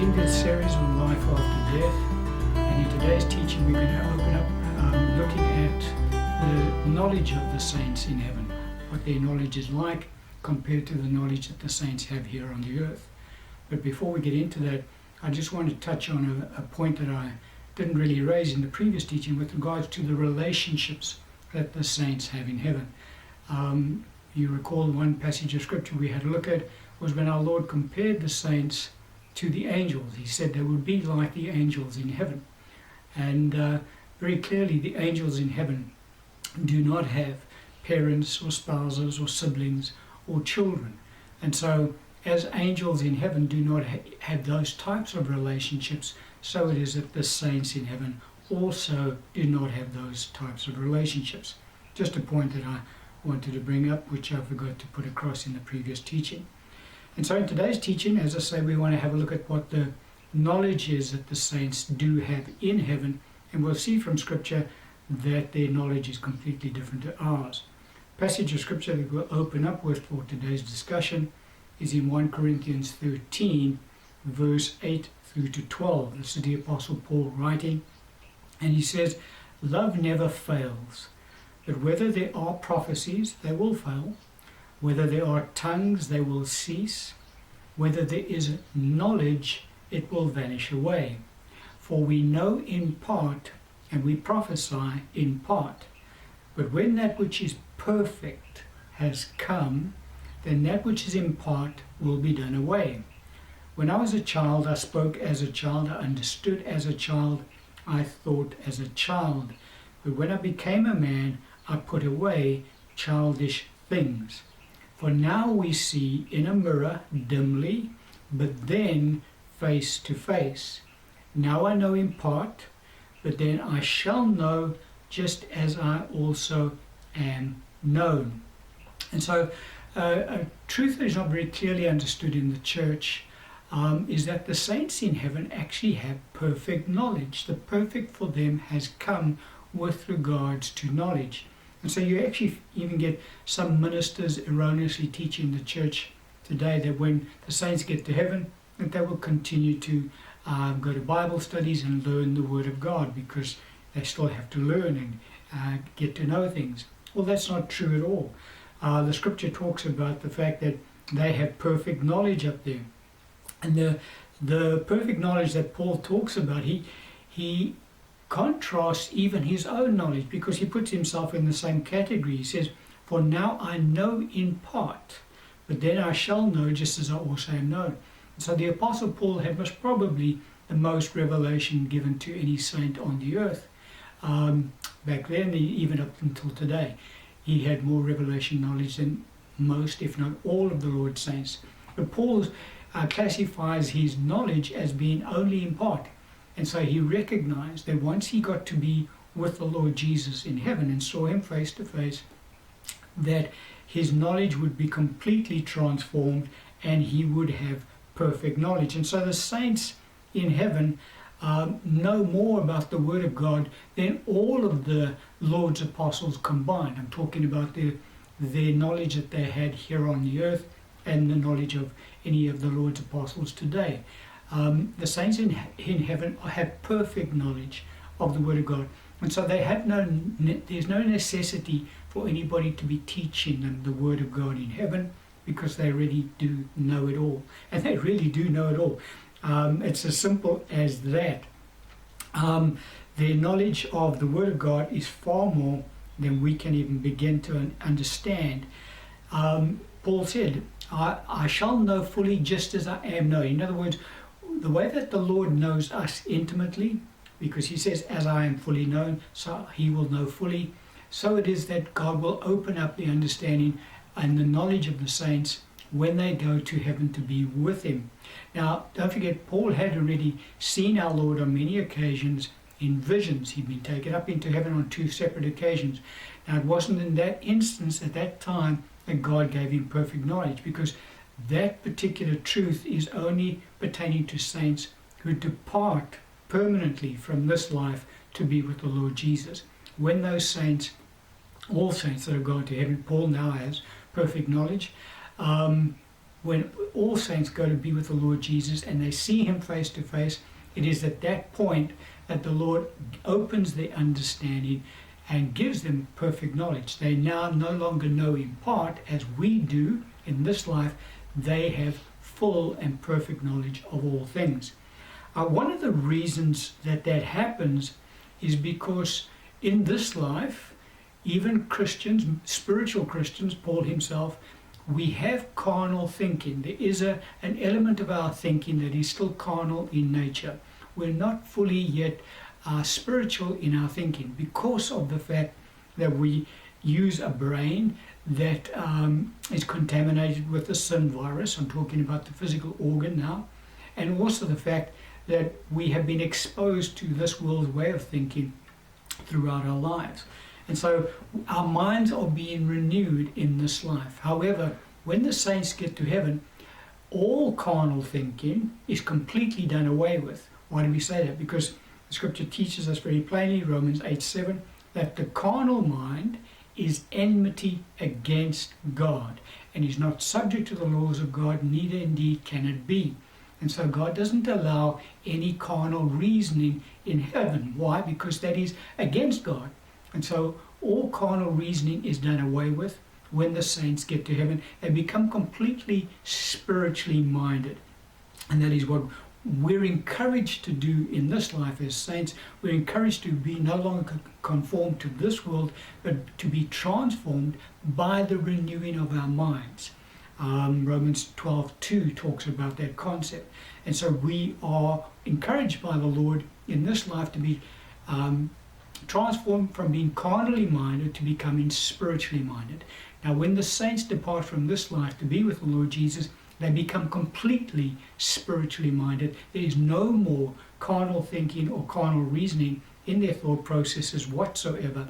continue this series on life after death, and in today's teaching we're going to open up looking at the knowledge of the saints in heaven, what their knowledge is like compared to the knowledge that the saints have here on the earth. But before we get into that, I just want to touch on a point that I didn't really raise in the previous teaching with regards to the relationships that the saints have in heaven. You recall one passage of scripture we had a look at was when our Lord compared the saints to the angels. He said they would be like the angels in heaven. And very clearly the angels in heaven do not have parents or spouses or siblings or children. And so as angels in heaven do not have those types of relationships, so it is that the saints in heaven also do not have those types of relationships. Just a point that I wanted to bring up, which I forgot to put across in the previous teaching. And so in today's teaching, as I say, we want to have a look at what the knowledge is that the saints do have in heaven, and we'll see from Scripture that their knowledge is completely different to ours. The passage of Scripture that we'll open up with for today's discussion is in 1 Corinthians 13, verse 8 through to 12. This is the Apostle Paul writing, and he says, "Love never fails, but whether there are prophecies, they will fail. Whether there are tongues, they will cease. Whether there is knowledge, it will vanish away. For we know in part, and we prophesy in part. But when that which is perfect has come, then that which is in part will be done away. When I was a child, I spoke as a child, I understood as a child, I thought as a child. But when I became a man, I put away childish things. For now we see in a mirror dimly, but then face to face. Now I know in part, but then I shall know just as I also am known." And so a truth that is not very clearly understood in the church is that the saints in heaven actually have perfect knowledge. The perfect for them has come with regards to knowledge. And so you actually even get some ministers erroneously teaching the church today that when the saints get to heaven, that they will continue to go to Bible studies and learn the Word of God because they still have to learn and get to know things. Well, that's not true at all. The Scripture talks about the fact that they have perfect knowledge up there. And the perfect knowledge that Paul talks about, he contrasts even his own knowledge because he puts himself in the same category. He says, "For now I know in part, but then I shall know just as I also am known." So the Apostle Paul had most probably the most revelation given to any saint on the earth. Back then, even up until today, he had more revelation knowledge than most, if not all, of the Lord's saints. But Paul classifies his knowledge as being only in part. And so he recognized that once he got to be with the Lord Jesus in heaven and saw him face to face, that his knowledge would be completely transformed and he would have perfect knowledge. And so the saints in heaven know more about the Word of God than all of the Lord's apostles combined. I'm talking about their knowledge that they had here on the earth and the knowledge of any of the Lord's apostles today. The saints in heaven have perfect knowledge of the Word of God. And so they have there's no necessity for anybody to be teaching them the Word of God in heaven because they really do know it all. And they really do know it all. It's as simple as that. Their knowledge of the Word of God is far more than we can even begin to understand. Paul said, I shall know fully just as I am known. In other words, the way that the Lord knows us intimately, because he says, "As I am fully known, so he will know fully," so it is that God will open up the understanding and the knowledge of the saints when they go to heaven to be with him. Now, don't forget, Paul had already seen our Lord on many occasions in visions. He'd been taken up into heaven on 2 separate occasions. Now, it wasn't in that instance at that time that God gave him perfect knowledge, because that particular truth is only pertaining to saints who depart permanently from this life to be with the Lord Jesus. When those saints, all saints that have gone to heaven, Paul now has perfect knowledge, when all saints go to be with the Lord Jesus and they see him face to face, it is at that point that the Lord opens their understanding and gives them perfect knowledge. They now no longer know in part as we do in this life. They have full and perfect knowledge of all things. One of the reasons that happens is because in this life, even Christians, spiritual Christians, Paul himself, we have carnal thinking. There is an element of our thinking that is still carnal in nature. We're not fully yet spiritual in our thinking because of the fact that we use a brain that is contaminated with the sin virus. I'm talking about the physical organ now. And also the fact that we have been exposed to this world's way of thinking throughout our lives. And so our minds are being renewed in this life. However, when the saints get to heaven, all carnal thinking is completely done away with. Why do we say that? Because the scripture teaches us very plainly, Romans 8:7, that the carnal mind is enmity against God and is not subject to the laws of God, neither indeed can it be. And so God doesn't allow any carnal reasoning in heaven. Why? Because that is against God. And so all carnal reasoning is done away with. When the saints get to heaven, they become completely spiritually minded. And that is what we're encouraged to do in this life as saints. We're encouraged to be no longer conformed to this world, but to be transformed by the renewing of our minds. Romans 12:2 talks about that concept. And so we are encouraged by the Lord in this life to be transformed from being carnally minded to becoming spiritually minded. Now, when the saints depart from this life to be with the Lord Jesus, they become completely spiritually minded. There is no more carnal thinking or carnal reasoning in their thought processes whatsoever.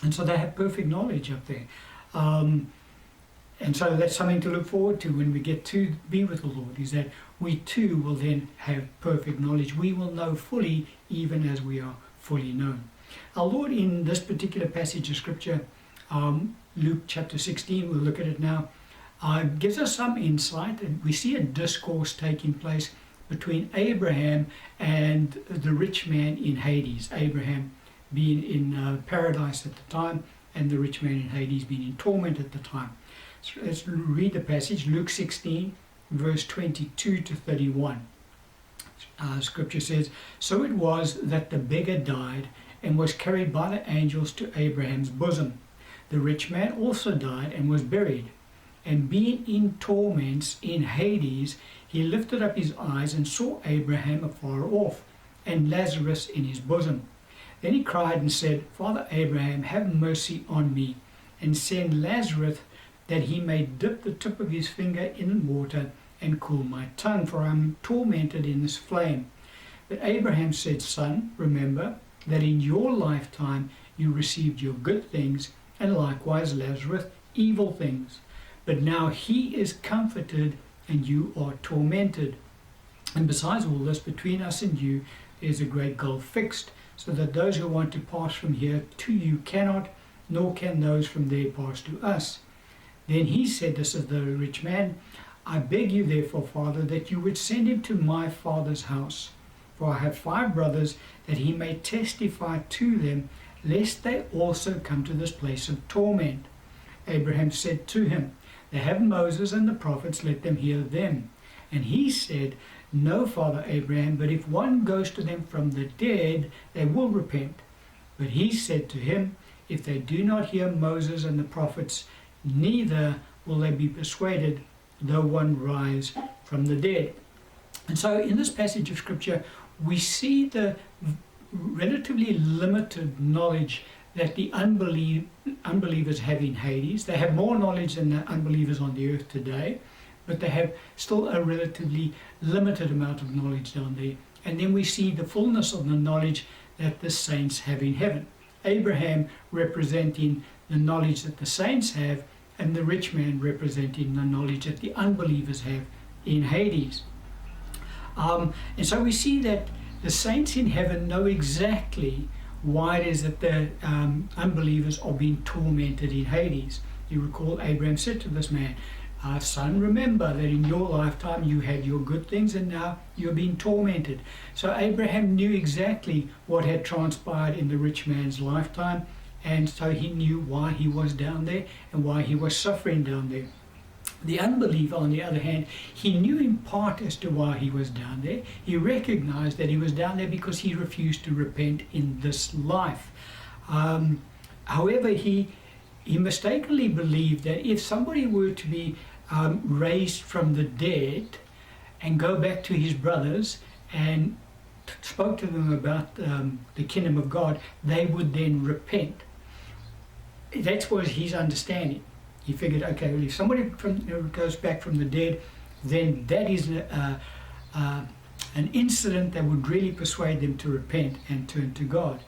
And so they have perfect knowledge up there. And so that's something to look forward to when we get to be with the Lord, is that we too will then have perfect knowledge. We will know fully even as we are fully known. Our Lord, in this particular passage of scripture, Luke chapter 16, we'll look at it now, gives us some insight. And we see a discourse taking place between Abraham and the rich man in Hades. Abraham being in paradise at the time, and the rich man in Hades being in torment at the time. So let's read the passage, Luke 16, verse 22 to 31. Scripture says, "So it was that the beggar died and was carried by the angels to Abraham's bosom. The rich man also died and was buried. And being in torments in Hades, he lifted up his eyes and saw Abraham afar off, and Lazarus in his bosom. Then he cried and said, Father Abraham, have mercy on me, and send Lazarus that he may dip the tip of his finger in water and cool my tongue, for I am tormented in this flame. But Abraham said, Son, remember that in your lifetime you received your good things, and likewise Lazarus evil things. But now he is comforted, and you are tormented. And besides all this, between us and you is a great gulf fixed, so that those who want to pass from here to you cannot, nor can those from there pass to us. Then he said," this is the rich man, "I beg you therefore, Father, that you would send him to my father's house. For I have 5 brothers, that he may testify to them, lest they also come to this place of torment." Abraham said to him, "They have Moses and the prophets, let them hear them." And he said, "No, Father Abraham, but if one goes to them from the dead, they will repent." But he said to him, "If they do not hear Moses and the prophets, neither will they be persuaded, though one rise from the dead." And so in this passage of scripture, we see the relatively limited knowledge that the unbelievers have in Hades. They have more knowledge than the unbelievers on the earth today, but they have still a relatively limited amount of knowledge down there. And then we see the fullness of the knowledge that the saints have in heaven. Abraham representing the knowledge that the saints have, and the rich man representing the knowledge that the unbelievers have in Hades. And so we see that the saints in heaven know exactly why it is that the unbelievers are being tormented in Hades. You recall Abraham said to this man, son, remember that in your lifetime you had your good things and now you're being tormented. So Abraham knew exactly what had transpired in the rich man's lifetime, and so he knew why he was down there and why he was suffering down there. The unbeliever, on the other hand, he knew in part as to why he was down there. He recognized that he was down there because he refused to repent in this life. However, he mistakenly believed that if somebody were to be raised from the dead and go back to his brothers and spoke to them about the kingdom of God, they would then repent. That was his understanding. He figured, okay, well, if somebody goes back from the dead, then that is an incident that would really persuade them to repent and turn to God.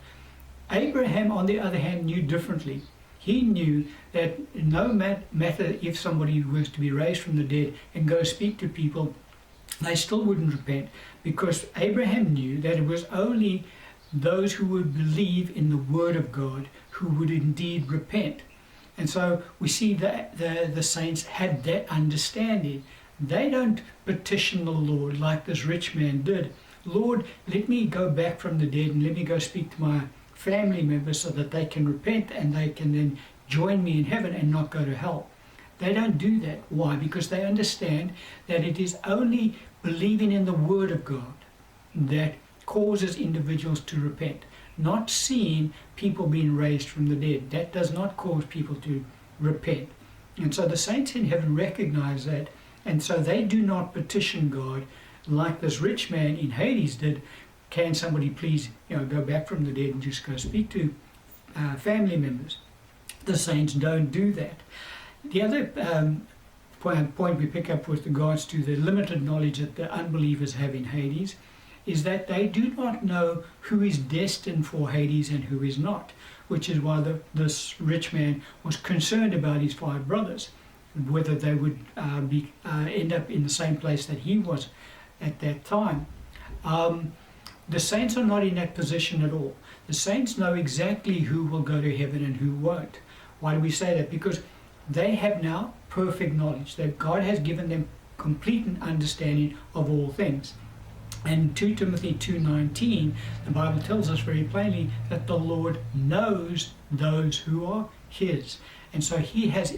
Abraham, on the other hand, knew differently. He knew that no matter if somebody was to be raised from the dead and go speak to people, they still wouldn't repent, because Abraham knew that it was only those who would believe in the word of God who would indeed repent. And so we see that the saints had that understanding. They don't petition the Lord like this rich man did. Lord, let me go back from the dead and let me go speak to my family members so that they can repent and they can then join me in heaven and not go to hell. They don't do that. Why? Because they understand that it is only believing in the word of God that causes individuals to repent. Not seeing people being raised from the dead. That does not cause people to repent. And so the saints in heaven recognize that, and so they do not petition God like this rich man in Hades did. Can somebody please go back from the dead and just go speak to family members? The saints don't do that. The other point we pick up with regards to the limited knowledge that the unbelievers have in Hades is that they do not know who is destined for Hades and who is not, which is why this rich man was concerned about his 5 brothers, whether they would end up in the same place that he was at that time. The saints are not in that position at all. The saints know exactly who will go to heaven and who won't. Why do we say that? Because they have now perfect knowledge, that God has given them complete understanding of all things. And 2 Timothy 2:19, the Bible tells us very plainly that the Lord knows those who are his. And so he has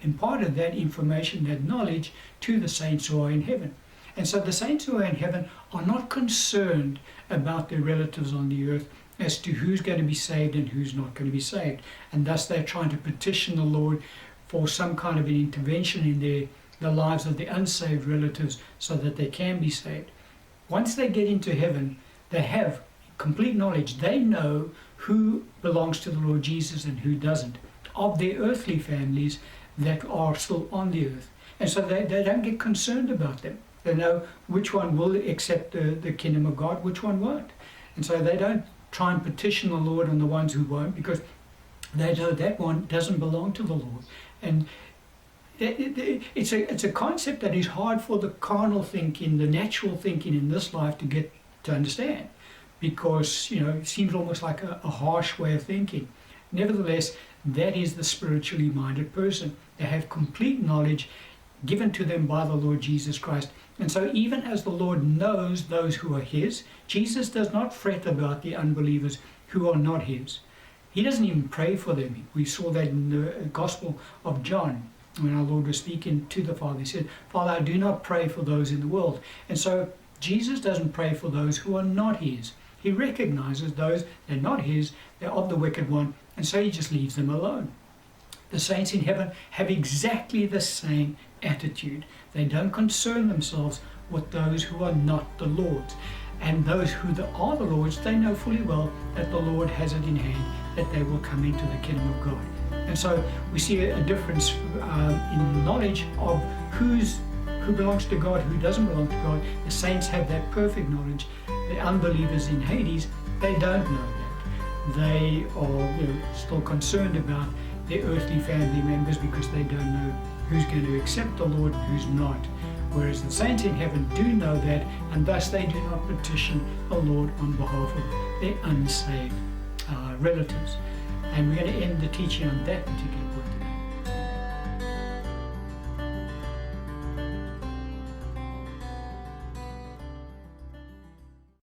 imparted that information, that knowledge, to the saints who are in heaven. And so the saints who are in heaven are not concerned about their relatives on the earth as to who's going to be saved and who's not going to be saved. And thus they're trying to petition the Lord for some kind of an intervention in the lives of the unsaved relatives so that they can be saved. Once they get into heaven, they have complete knowledge. They know who belongs to the Lord Jesus and who doesn't, of their earthly families that are still on the earth. And so they don't get concerned about them. They know which one will accept the kingdom of God, which one won't. And so they don't try and petition the Lord on the ones who won't, because they know that one doesn't belong to the Lord. And it's a concept that is hard for the carnal thinking, the natural thinking in this life to get to understand, because it seems almost like a harsh way of thinking. Nevertheless, that is the spiritually minded person. They have complete knowledge given to them by the Lord Jesus Christ. And so even as the Lord knows those who are his, Jesus does not fret about the unbelievers who are not his. He doesn't even pray for them. We saw that in the Gospel of John. When our Lord was speaking to the Father, he said, Father, I do not pray for those in the world. And so Jesus doesn't pray for those who are not his. He recognizes those that are not his, they're of the wicked one, and so he just leaves them alone. The saints in heaven have exactly the same attitude. They don't concern themselves with those who are not the Lord's. And those who are the Lord's, they know fully well that the Lord has it in hand, that they will come into the kingdom of God. And so we see a difference in knowledge of who belongs to God, who doesn't belong to God. The saints have that perfect knowledge. The unbelievers in Hades, they don't know that. They are still concerned about their earthly family members because they don't know who's going to accept the Lord and who's not. Whereas the saints in heaven do know that, and thus they do not petition the Lord on behalf of their unsaved relatives. And we're going to end the teaching on that particular point.